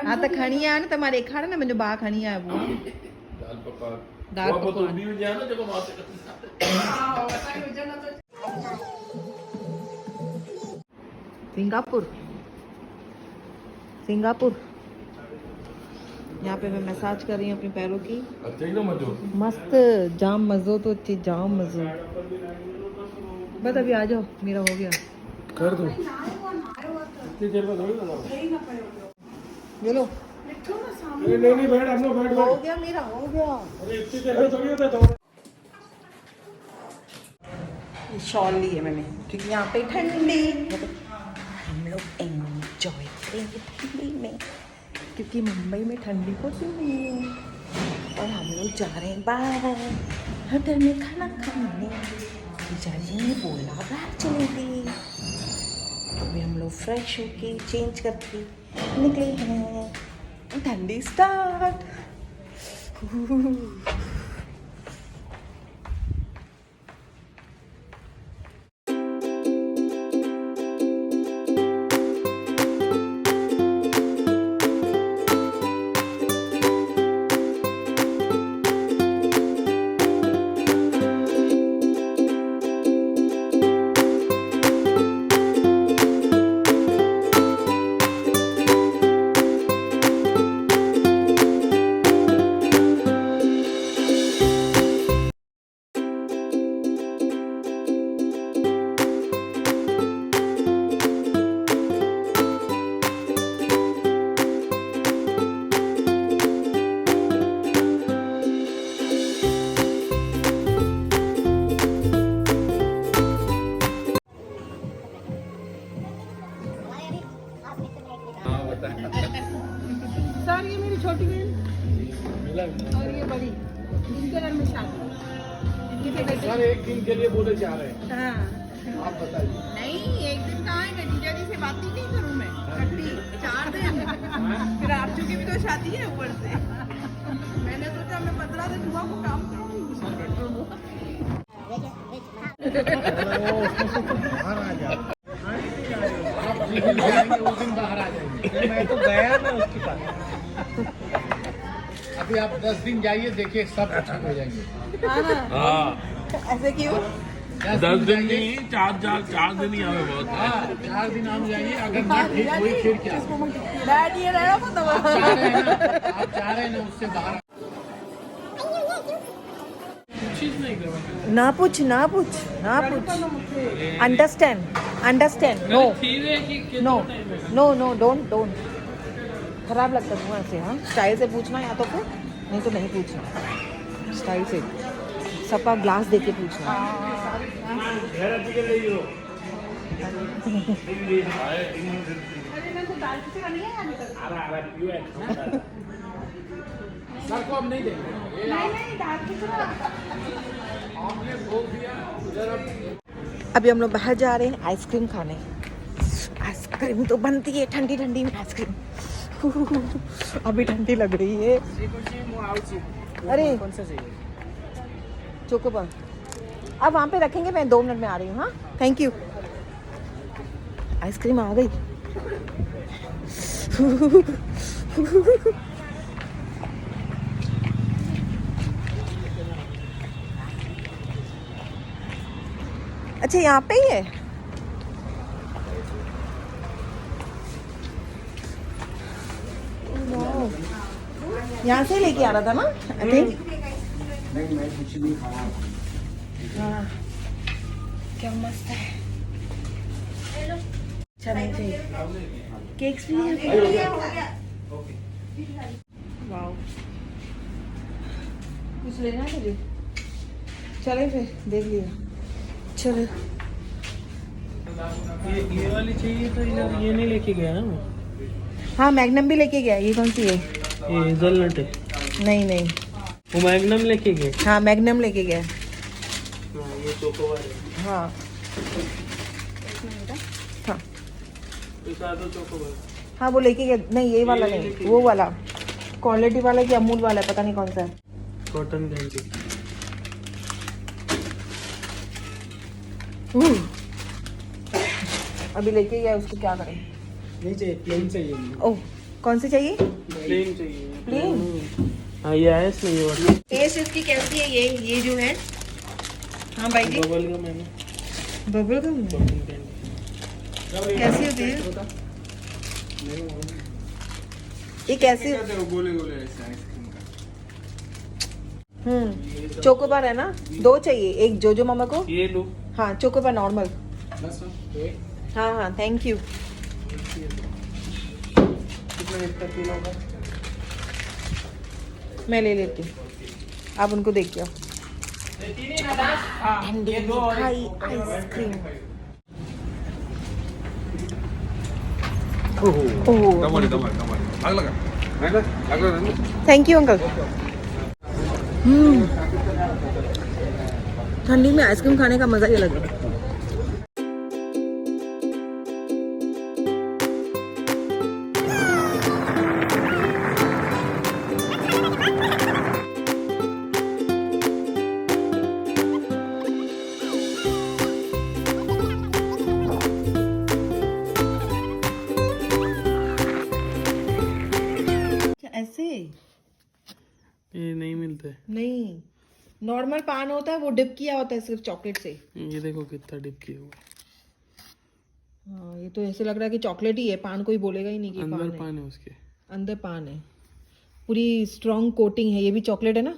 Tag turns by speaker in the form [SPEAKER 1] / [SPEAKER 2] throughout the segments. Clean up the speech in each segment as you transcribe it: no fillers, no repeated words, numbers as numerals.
[SPEAKER 1] હા તો ખણી આ ને તમારે દેખાડે ને મને બા ખણી આવ્યો દાળ પકવાન सिंगापुर सिंगापुर यहाँ पे मैं मसाज कर रही हूँ अपने पैरों की। मस्त जाम मज़ो तो अच्छी जाम मज़ो। बस अभी आ जाओ मेरा हो गया
[SPEAKER 2] कर दो
[SPEAKER 1] ये लो
[SPEAKER 2] नहीं बैठ हम लोग बैठ
[SPEAKER 1] हो गया मेरा हो गया। शॉल ली है मैंने क्योंकि यहाँ पे ठंडी हम लोग एंजॉय करेंगे ठंडी में क्योंकि मुंबई में ठंडी होती नहीं है। और हम लोग जा रहे हैं बाहर होटल में खाना खाने। बेचारी ने बोला बाहर चलेंगे तो भी हम लोग फ्रेश होके चेंज करके निकले हैं। ठंडी स्टार्ट। सर ये मेरी छोटी बहन और ये बड़ी इनके घर में शादी
[SPEAKER 2] सर एक दिन के लिए बोले जा रहे हैं।
[SPEAKER 1] हाँ
[SPEAKER 2] आप बताइए।
[SPEAKER 1] नहीं एक दिन कहाँ है जीजा जी से बात ही नहीं करूँ मैं 4 दिन फिर आरजू की भी तो शादी है ऊपर से। मैंने सोचा मैं 15 दिन हुआ को काम करूँगी।
[SPEAKER 2] बाहर आ जाओ आप जिस दिन जाएंगे उस दिन बाहर आ जाएंगे। मैं तो गया ना उसके पास। अभी आप 10 दिन जाइए देखिए सब ठीक हो जाएंगे।
[SPEAKER 3] हाँ
[SPEAKER 1] ऐसे क्यों?
[SPEAKER 3] 10 दिन नहीं 4 दिन ही हमें बहुत है।
[SPEAKER 2] 4 दिन हम जाइए अगर ना ठीक हुई फिर क्या।
[SPEAKER 1] डैड ये रहा मतलब
[SPEAKER 2] आप चाह रहे हैं ना उससे बाहर।
[SPEAKER 1] ना पूछ अंडरस्टैंड नो डोंट खराब लगता है ऐसे। हाँ स्टाइल से पूछना या तो फिर नहीं तो नहीं पूछना। स्टाइल से सबका ग्लास देके पूछना।
[SPEAKER 2] सर को अब नहीं देंगे। आपने बोल दिया उधर अब।
[SPEAKER 1] अभी हम लोग बाहर जा रहे हैं आइसक्रीम खाने। आइसक्रीम तो बनती है ठंडी ठंडी में आइसक्रीम। अभी ठंडी लग रही है। अरे
[SPEAKER 2] कौन सा चाहिए?
[SPEAKER 1] चोकोबार अब वहाँ पे रखेंगे। मैं 2 मिनट में आ रही हूँ। हाँ थैंक यू। आइसक्रीम आ गई। अच्छा यहाँ पे ही है। यहाँ से लेके आ रहा था ना आई थिंक।
[SPEAKER 2] नहीं मैं कुछ नहीं खाया।
[SPEAKER 1] हाँ क्या मस्त है। चलो केक्स भी हैं। वाओ कुछ लेना है तुझे? चले फिर देख लिया। चलो
[SPEAKER 2] ये वाली चाहिए तो ये नहीं लेके गया ना।
[SPEAKER 1] हाँ मैग्नम भी लेके गया। ये कौन सी है?
[SPEAKER 2] ये हेज़लनट है।
[SPEAKER 1] नहीं
[SPEAKER 2] वो मैग्नम लेके गए।
[SPEAKER 1] हाँ मैग्नम लेके गया।
[SPEAKER 2] ये चोकोबार है।
[SPEAKER 1] हाँ हाँ
[SPEAKER 2] चोकोबार।
[SPEAKER 1] हाँ वो लेके गया। नहीं ये वाला नहीं वो वाला क्वालिटी वाला कि अमूल वाला है पता नहीं कौन सा है।
[SPEAKER 2] Cotton candy.
[SPEAKER 1] अभी लेके गया उसको क्या करें।
[SPEAKER 2] नहीं चाहिए, प्लेन चाहिए मुझे।
[SPEAKER 1] ओह, कौन सी चाहिए?
[SPEAKER 2] प्लेन चाहिए।
[SPEAKER 1] प्लेन।
[SPEAKER 2] हाँ ये है इसमें ये वाला।
[SPEAKER 1] टेस्ट इसकी कैसी है ये जो है? हाँ भाई जी,
[SPEAKER 2] बबल का मैंने
[SPEAKER 1] बबल गम कैसी होती है? ये कैसी?
[SPEAKER 2] गोले गोले आइसक्रीम का।
[SPEAKER 1] चोकोबार है ना? 2 चाहिए, एक जोजो मामा को।
[SPEAKER 2] ये लो
[SPEAKER 1] हाँ, चोकोबार नॉर्मल।
[SPEAKER 2] बस एक
[SPEAKER 1] हाँ हाँ, थैंक यू।
[SPEAKER 2] कितना इतना किलो का?
[SPEAKER 1] मैं ले लेती हूँ, आप उनको देखिए।
[SPEAKER 2] ये दो और
[SPEAKER 1] मिठाई आइसक्रीम। Thank you uncle. ठंडी में आइसक्रीम खाने का मजा ही अलग है। ऐसे
[SPEAKER 2] ये नहीं मिलते।
[SPEAKER 1] नहीं, नॉर्मल पान होता है, वो डिप किया होता है सिर्फ चॉकलेट से।
[SPEAKER 2] ये देखो कितना डिप किया हुआ
[SPEAKER 1] हाँ, ये तो ऐसे लग रहा है कि चॉकलेट ही है, पान कोई बोलेगा ही नहीं कि
[SPEAKER 2] अंदर
[SPEAKER 1] पान है।
[SPEAKER 2] पान है उसके।
[SPEAKER 1] अंदर पान है, पूरी स्ट्रॉन्ग कोटिंग है। ये भी चॉकलेट है ना?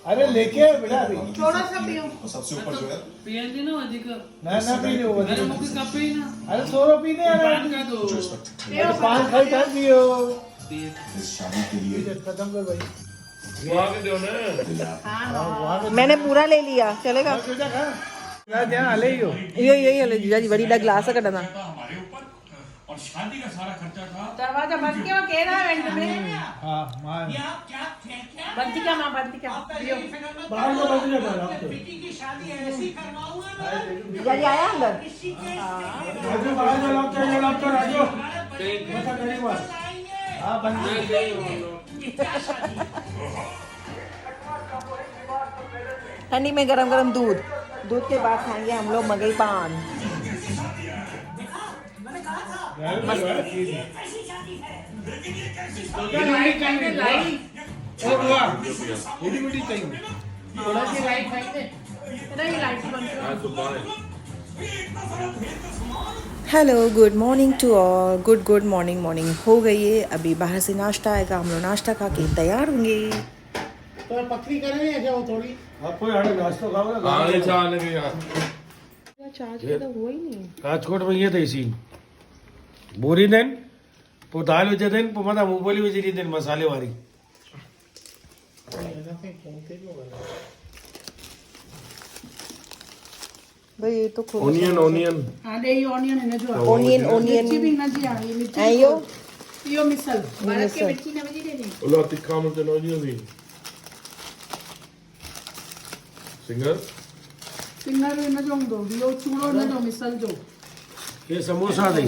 [SPEAKER 2] अरे लेके बेटा अभी
[SPEAKER 1] थोड़ा सा पियो।
[SPEAKER 2] ना पी लो अरे 100 रुपये नहीं आ रहा पान खाई कर दियो
[SPEAKER 4] शादी के लिए
[SPEAKER 2] खत्म कर भाई
[SPEAKER 1] मैंने पूरा ले लिया, चलेगा?
[SPEAKER 2] ले यो
[SPEAKER 1] यही है जीजा जी, बड़ी ग्लास कटना।
[SPEAKER 4] और शादी का सारा खर्चा था
[SPEAKER 1] दरवाजा बंद किया, कह रहा है वेंट में।
[SPEAKER 2] हां मां
[SPEAKER 1] बंद क्या मां, बंद क्या?
[SPEAKER 2] बाहर में बंद कर दो
[SPEAKER 4] बेटी की शादी ऐसी करवाऊंगा ना
[SPEAKER 1] जीजा जी आया अंदर?
[SPEAKER 2] राजू बाहर में लॉक कर राजू ऐसा करें बस हां बंद
[SPEAKER 1] ठंडी में गरम गरम दूध के बाद खाएंगे हम लोग मगई पान। Hello, good morning to all. Good morning हो गई है। अभी बाहर से नाश्ता आएगा, हम लोग नाश्ता खा के तैयार होंगे।
[SPEAKER 2] तो पतली करें या क्या वो थोड़ी आपको यार नाश्ता खाओ ना
[SPEAKER 1] चार्ज तो हुआ ही नहीं।
[SPEAKER 2] राजकोट में ये थी बोरी देन पो दाल विझे देन पो मथा मूंगफली विझी ॾींदे मसाले वारी
[SPEAKER 1] भाई ये तो
[SPEAKER 3] ओनियन
[SPEAKER 5] हाँ दे ऑनियन है ना जो
[SPEAKER 1] ओनियन
[SPEAKER 5] मिर्ची भी ना जी हाँ ये मिर्ची यो मिसल भारत के मिर्ची ना बजी देनी
[SPEAKER 3] उला तिक्का मत नो जी दी
[SPEAKER 5] सिंगर में ना जो दो यो चूड़ो ना जो मिसल जो
[SPEAKER 2] ये समोसा दे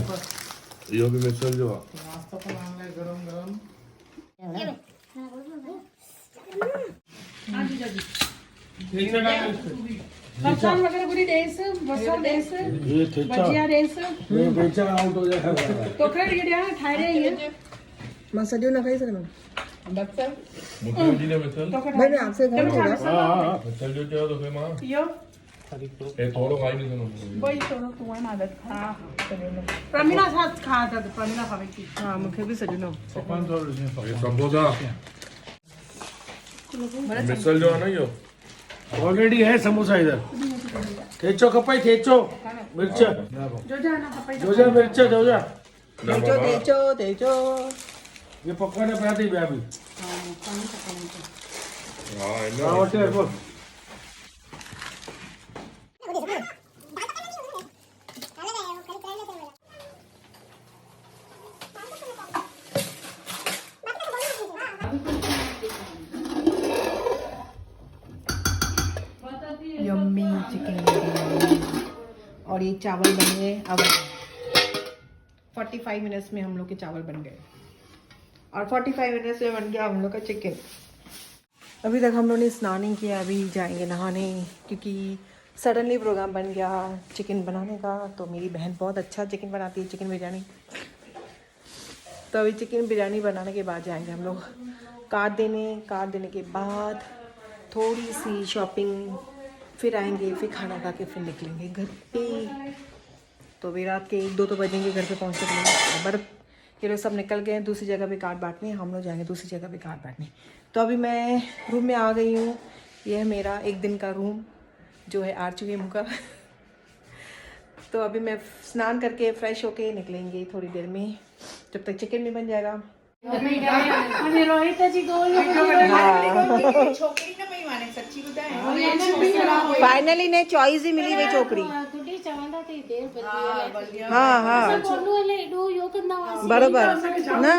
[SPEAKER 3] यो भी मिसल जो
[SPEAKER 2] नाश्ता बनाना है गरम
[SPEAKER 5] हाँ जी जी बर्तन वगैरह पूरी डेस बसा डेस
[SPEAKER 2] ये ठेचा
[SPEAKER 5] भजिया डेस
[SPEAKER 2] ये बेचा आउट हो जाएगा
[SPEAKER 5] तो फिर ये क्या खाए रहे हैं
[SPEAKER 1] मसाले ना खाई सर मैं
[SPEAKER 5] बक्सर
[SPEAKER 3] मुझे जी ने मिसल
[SPEAKER 5] तो फिर
[SPEAKER 1] मैंने आपसे घर होगा।
[SPEAKER 2] हां
[SPEAKER 3] मिसल जो तो फिर मां
[SPEAKER 5] यो
[SPEAKER 3] ए थोड़ो खाई नहीं सुनो
[SPEAKER 5] वही तो तुम्हारी आदत हाँ प्रमीला साथ खा था तो प्रमीला खावे की
[SPEAKER 1] हाँ, मुझे भी सजनो।
[SPEAKER 3] ये समोसा मिसल जो है ना यो
[SPEAKER 2] ऑलरेडी है समोसा इधर ठेचो कपाई ठेचो मिर्च
[SPEAKER 5] जो जाना पापा
[SPEAKER 2] जो जा मिर्च जो जा
[SPEAKER 1] तेचो
[SPEAKER 2] ये पकवाने पाते भी अभी
[SPEAKER 3] हां
[SPEAKER 2] हां होटल पर
[SPEAKER 1] यम्मी चिकन बिरयानी। और ये चावल बने अब 45 मिनट्स में हम लोग के चावल बन गए और 45 मिनट्स में बन गया हम लोग का चिकन। अभी तक हम लोगों ने स्नान नहीं किया, अभी जाएंगे नहाने क्योंकि सडनली प्रोग्राम बन गया चिकन बनाने का। तो मेरी बहन बहुत अच्छा चिकन बनाती है, चिकन बिरयानी। तो अभी चिकन बिरयानी बनाने के बाद जाएंगे हम लोग कार्ड देने के बाद थोड़ी सी शॉपिंग, फिर आएंगे, फिर खाना खा के फिर निकलेंगे घर पे। तो भी रात के 1-2 तो बजेंगे घर पे पहुँचने के लिए। बर्फ ये लोग सब निकल गए हैं दूसरी जगह पे कार्ड बांटने, हम लोग जाएंगे दूसरी जगह पे कार्ड बांटने। तो अभी मैं रूम में आ गई हूँ। यह है मेरा एक दिन का रूम जो है RQM का। तो अभी मैं स्नान करके फ्रेश होके निकलेंगे थोड़ी देर में, जब तक चिकन भी बन जाएगा। फाइनली ने चॉइस ही मिली वही छोकरी। हाँ हाँ बराबर ना।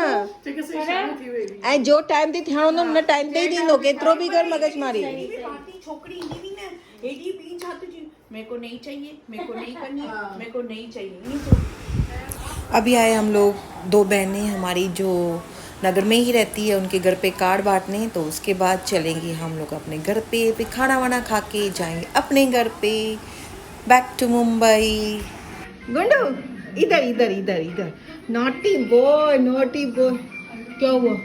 [SPEAKER 1] ऐं जो टाइम ते थियणो हूंदो हुन टाइम ते ई थींदो, केतिरो बि कर मगज मारी।
[SPEAKER 5] छोकरी ईंदी भी न एडी पी छाती जी, मेरे को नहीं चाहिए, मेरे को नहीं करनी, मेरे को नहीं चाहिए।
[SPEAKER 1] अभी आए हम लोग 2 बहनें हमारी जो नगर में ही रहती है, उनके घर पे कार्ड बांटने। तो उसके बाद चलेंगे हम लोग अपने घर पे, फिर खाना वाना खा के जाएंगे अपने घर पे, बैक टू मुंबई। गुंडू इधर इधर इधर इधर, नॉटी बॉय नॉटी बॉय। क्या हुआ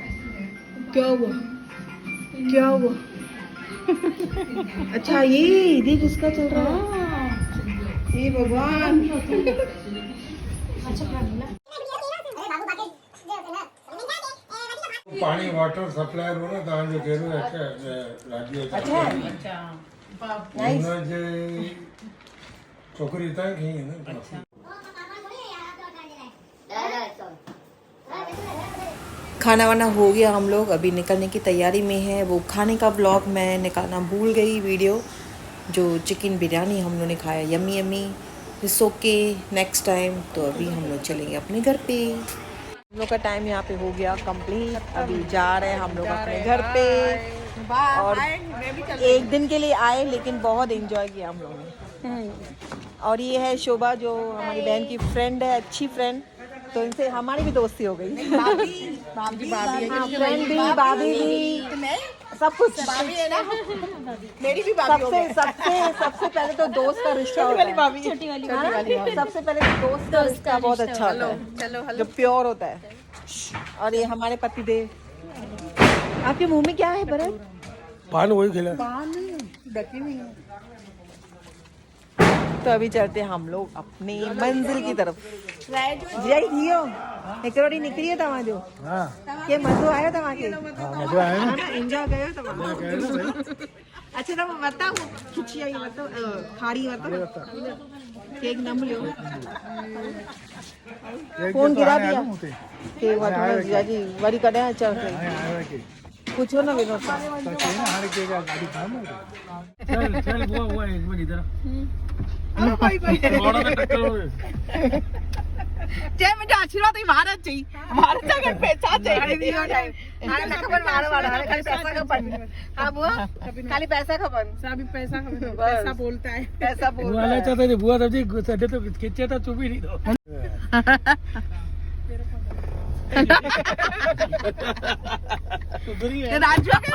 [SPEAKER 1] क्या हुआ क्या हुआ? अच्छा ये देख इसका चल रहा है, हे भगवान।
[SPEAKER 2] पानी वाटर सप्लायर हो ना तव्हांजो कहिड़ो राज्य हुनजे छोकिरी हितां खई आहे न।
[SPEAKER 1] खाना वाना हो गया, हम लोग अभी निकलने की तैयारी में है। वो खाने का व्लॉग मैं निकालना भूल गई वीडियो, जो चिकन बिरयानी हम लोगों ने खाया, yummy yummy. It's okay, next time. तो अभी हम लोग चलेंगे अपने घर पे। हम लोग का टाइम यहाँ पे हो गया कंप्लीट। अभी जा रहे हैं हम लोग अपने घर पे। और एक दिन के लिए आए लेकिन बहुत एंजॉय किया हम लोगों ने। और ये है शोभा जो हमारी बहन की फ्रेंड है, अच्छी फ्रेंड। तो इनसे हमारी भी दोस्ती हो गई। फ्रेंड भी, भाभी भी, सब कुछ। मेरी भी सबसे पहले तो दोस्त का रिश्ता होता है। छोटी वाली सबसे पहले तो दोस्त का रिश्ता बहुत अच्छा होता है, जो प्योर होता है। और ये हमारे पतिदेव। आपके मुंह में क्या है भरत?
[SPEAKER 2] पान वही खिला।
[SPEAKER 1] तो अभी चलते हैं हम लोग अपनी मंजिल की तरफ। जय हियो हिकड़ी निकली है तव्हां जो। के मज़ो आयो तव्हां के?
[SPEAKER 2] मज़ो आयो
[SPEAKER 1] ना, एंजॉय कयो तव्हां। अच्छा तो बताओ खिची आई बताओ, खाड़ी बताओ, केक न मिलियो, फोन गिरा दिया केक वठण जी वरी कॾहिं अचां के पूछो ना विनोद
[SPEAKER 2] चल चल वो एक मिनट इधर।
[SPEAKER 5] जय मुझे आशीर्वाद महाराज चाहिए, महाराज अगर पैसा चाहिए हाणे न खबर मारो वाला, हाणे खाली पैसा खपन। हां बुआ खाली पैसा खपन, सभी पैसा खपन। पैसा बोलता है, पैसा बोलता है।
[SPEAKER 2] वाला चाहते थे बुआ सब्जी सडे तो खिचे तो चुप ही नहीं दो।
[SPEAKER 5] राजू के